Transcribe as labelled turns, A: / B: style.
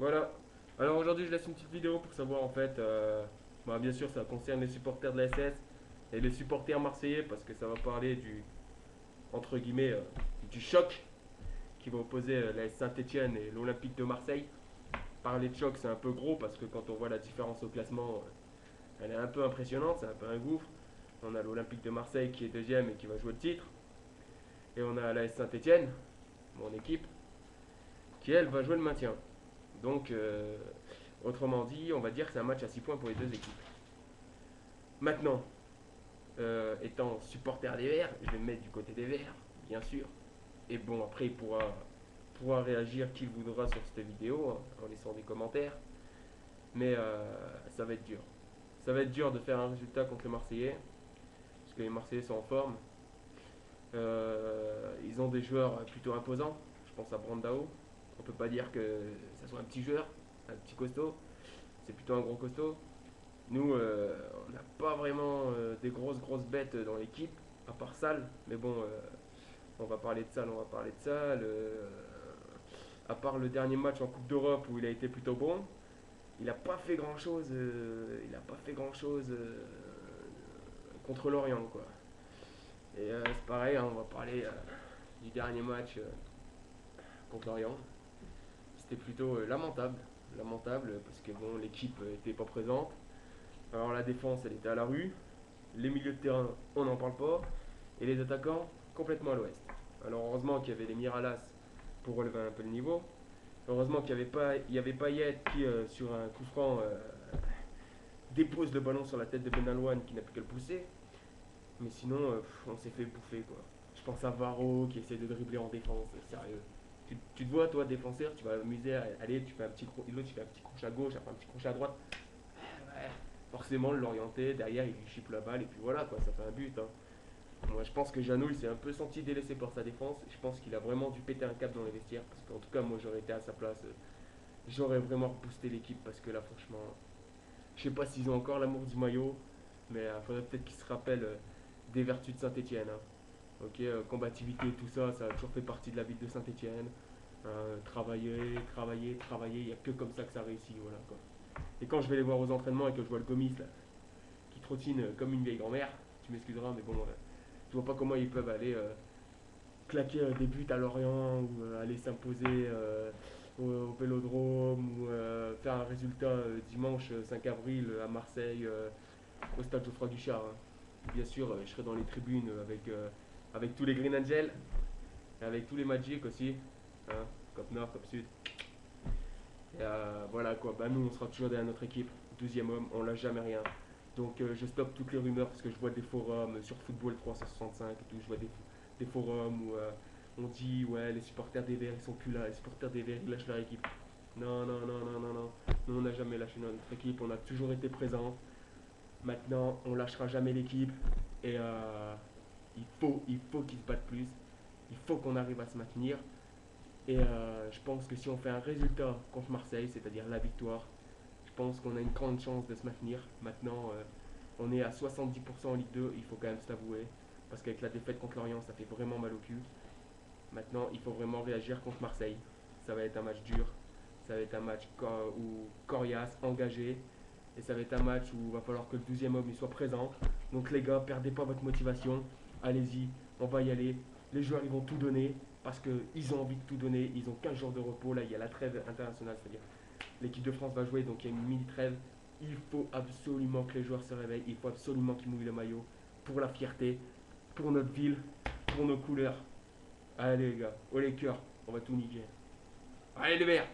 A: Voilà. Alors aujourd'hui, je laisse une petite vidéo pour savoir en fait. Bien sûr, ça concerne les supporters de la SS et les supporters marseillais parce que ça va parler du entre guillemets du choc qui va opposer la Saint-Etienne et l'Olympique de Marseille. Parler de choc, c'est un peu gros parce que quand on voit la différence au classement, elle est un peu impressionnante, c'est un peu un gouffre. On a l'Olympique de Marseille qui est deuxième et qui va jouer le titre. Et on a la Saint-Etienne, mon équipe, qui elle va jouer le maintien. Donc, autrement dit, on va dire que c'est un match à 6 points pour les deux équipes. Maintenant, étant supporter des Verts, je vais me mettre du côté des Verts, bien sûr. Et bon, après, il pourra réagir qui le voudra sur cette vidéo, hein, en laissant des commentaires. Mais ça va être dur. Ça va être dur de faire un résultat contre les Marseillais, parce que les Marseillais sont en forme. Ils ont des joueurs plutôt imposants. Je pense à Brandao. On peut pas dire que ça soit un petit joueur, un petit costaud. C'est plutôt un gros costaud. Nous, on n'a pas vraiment des grosses bêtes dans l'équipe, à part Salle. Mais bon, on va parler de Salle, on va parler de Salle. À part le dernier match en Coupe d'Europe où il a été plutôt bon, il n'a pas fait grand chose. Il a pas fait grand chose contre l'Orient, quoi. Et c'est pareil, hein, on va parler du dernier match contre l'Orient. C'était plutôt lamentable parce que bon, l'équipe était pas présente. Alors la défense, elle était à la rue. Les milieux de terrain, on n'en parle pas. Et les attaquants, complètement à l'ouest. Alors heureusement qu'il y avait les Miralas pour relever un peu le niveau. Heureusement qu'il y avait Payet qui, sur un coup franc, dépose le ballon sur la tête de Benalouane qui n'a plus qu'à le pousser. Mais sinon, on s'est fait bouffer, quoi. Je pense à Varro qui essaie de dribbler en défense, sérieux. Tu te vois, toi, défenseur, tu vas amuser, allez, tu fais un petit l'autre, tu fais un petit crochet à gauche, après un petit crochet à droite. Ouais, forcément, l'orienter, derrière, il lui chipe la balle, et puis voilà, quoi, ça fait un but. Hein. Moi, je pense que Jeannot, il s'est un peu senti délaissé par sa défense. Je pense qu'il a vraiment dû péter un câble dans les vestiaires, parce qu'en tout cas, moi, j'aurais été à sa place. J'aurais vraiment boosté l'équipe, parce que là, franchement, je sais pas s'ils ont encore l'amour du maillot, mais il faudrait peut-être qu'ils se rappellent des vertus de Saint-Etienne. Hein. Ok, combativité, tout ça, ça a toujours fait partie de la ville de Saint-Etienne. Travailler, il n'y a que comme ça que ça réussit. Voilà, quoi. Et quand je vais les voir aux entraînements et que je vois le Gomis là, qui trottine comme une vieille grand-mère, tu m'excuseras, mais bon, je vois pas comment ils peuvent aller claquer des buts à Lorient ou aller s'imposer au Vélodrome ou faire un résultat dimanche 5 avril à Marseille au stade Geoffroy Guichard. Hein. Bien sûr, je serai dans les tribunes avec tous les Green Angels et avec tous les Magic aussi, hein, Cop Nord, Cop Sud. Et voilà quoi, bah, nous on sera toujours derrière notre équipe, 12e homme, on lâche jamais rien. Donc je stoppe toutes les rumeurs parce que je vois des forums sur Football 365 et tout, je vois des forums où on dit ouais les supporters des Verts ils sont plus là, les supporters des Verts ils lâchent leur équipe. Non, non, non, non, non, non. Nous on n'a jamais lâché notre équipe, on a toujours été présents. Maintenant on lâchera jamais l'équipe et il faut qu'ils se battent plus. Il faut qu'on arrive à se maintenir. Et je pense que si on fait un résultat contre Marseille, c'est-à-dire la victoire, je pense qu'on a une grande chance de se maintenir. Maintenant, on est à 70% en Ligue 2, il faut quand même s'avouer. Parce qu'avec la défaite contre Lorient, ça fait vraiment mal au cul. Maintenant, il faut vraiment réagir contre Marseille. Ça va être un match dur. Ça va être un match où coriace, engagé. Et ça va être un match où il va falloir que le 12e homme il soit présent. Donc les gars, perdez pas votre motivation. Allez-y, on va y aller. Les joueurs ils vont tout donner parce qu'ils ont envie de tout donner. Ils ont 15 jours de repos. Là, il y a la trêve internationale, c'est-à-dire l'équipe de France va jouer, donc il y a une mini trêve. Il faut absolument que les joueurs se réveillent. Il faut absolument qu'ils mouillent le maillot pour la fierté, pour notre ville, pour nos couleurs. Allez les gars, oh les cœurs, on va tout niquer. Allez les verts!